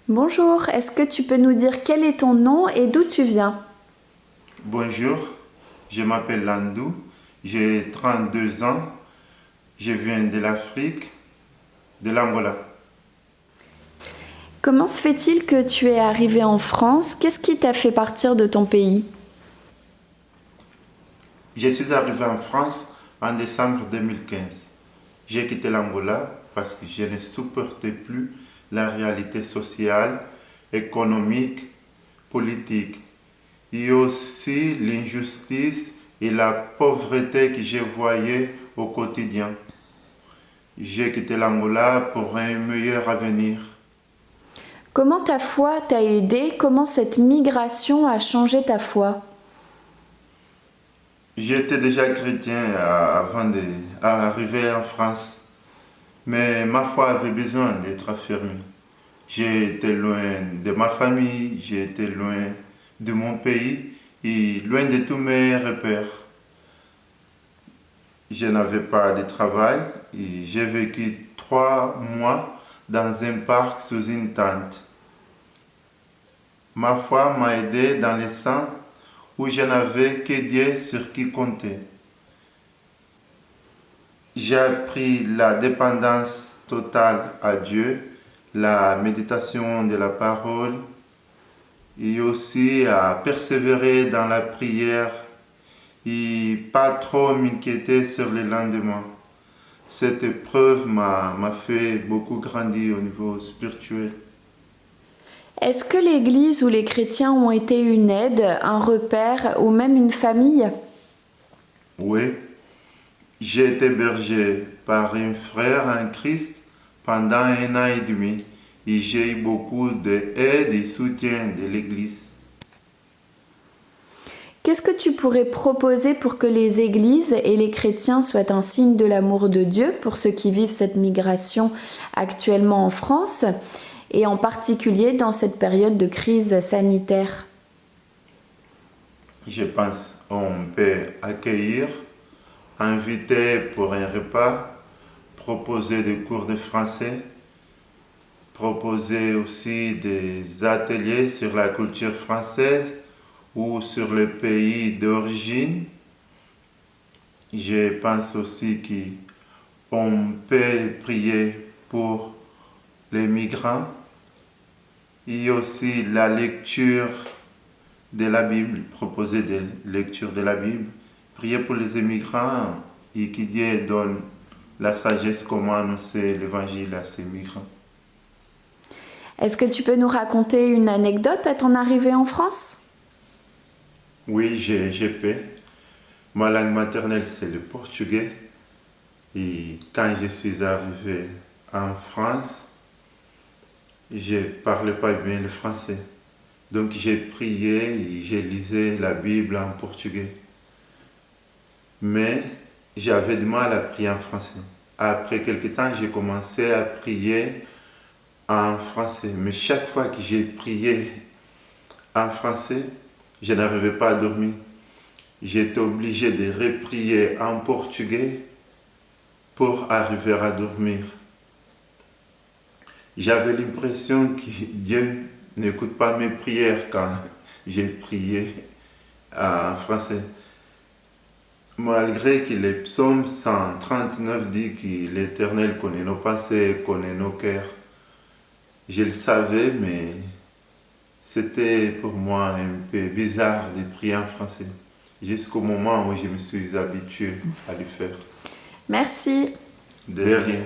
Bonjour, est-ce que tu peux nous dire quel est ton nom et d'où tu viens? Bonjour, je m'appelle Landou, j'ai 32 ans, je viens de l'Afrique, de l'Angola. Comment se fait-il que tu es arrivé en France? Qu'est-ce qui t'a fait partir de ton pays? Je suis arrivé en France en décembre 2015. J'ai quitté l'Angola parce que je ne supportais plus la réalité sociale, économique, politique et aussi l'injustice et la pauvreté que je voyais au quotidien. J'ai quitté l'Angola pour un meilleur avenir. Comment ta foi t'a aidé? Comment cette migration a changé ta foi? J'étais déjà chrétien avant d'arriver en France, mais ma foi avait besoin d'être affirmée. J'ai été loin de ma famille, j'ai été loin de mon pays et loin de tous mes repères. Je n'avais pas de travail et j'ai vécu 3 mois dans un parc sous une tente. Ma foi m'a aidé dans le sens où je n'avais que Dieu sur qui compter. J'ai appris la dépendance totale à Dieu, la méditation de la parole et aussi à persévérer dans la prière et pas trop m'inquiéter sur le lendemain. Cette épreuve m'a fait beaucoup grandir au niveau spirituel. Est-ce que l'Église ou les chrétiens ont été une aide, un repère ou même une famille? Oui, j'ai été berger par un frère en Christ pendant 1 an et demi et j'ai eu beaucoup d'aide et soutien de l'Église. Qu'est-ce que tu pourrais proposer pour que les églises et les chrétiens soient un signe de l'amour de Dieu pour ceux qui vivent cette migration actuellement en France et en particulier dans cette période de crise sanitaire? Je pense qu'on peut accueillir, inviter pour un repas, proposer des cours de français, proposer aussi des ateliers sur la culture française ou sur le pays d'origine. Je pense aussi qu'on peut prier pour les migrants et aussi la lecture de la Bible, proposer des lectures de la Bible, prier pour les immigrants et que Dieu donne la sagesse comment annoncer l'évangile à ces migrants. Est-ce que tu peux nous raconter une anecdote à ton arrivée en France? Oui, j'ai peux. Ma langue maternelle, c'est le portugais. Et quand je suis arrivé en France, je ne parlais pas bien le français. Donc j'ai prié et j'ai lisé la Bible en portugais. Mais j'avais du mal à prier en français. Après quelque temps, j'ai commencé à prier en français. Mais chaque fois que j'ai prié en français, je n'arrivais pas à dormir. J'étais obligé de reprier en portugais pour arriver à dormir. J'avais l'impression que Dieu n'écoute pas mes prières quand j'ai prié en français. Malgré que le psaume 139 dit que l'Éternel connaît nos pensées, connaît nos cœurs, je le savais, mais c'était pour moi un peu bizarre de prier en français, jusqu'au moment où je me suis habitué à le faire. Merci. De rien.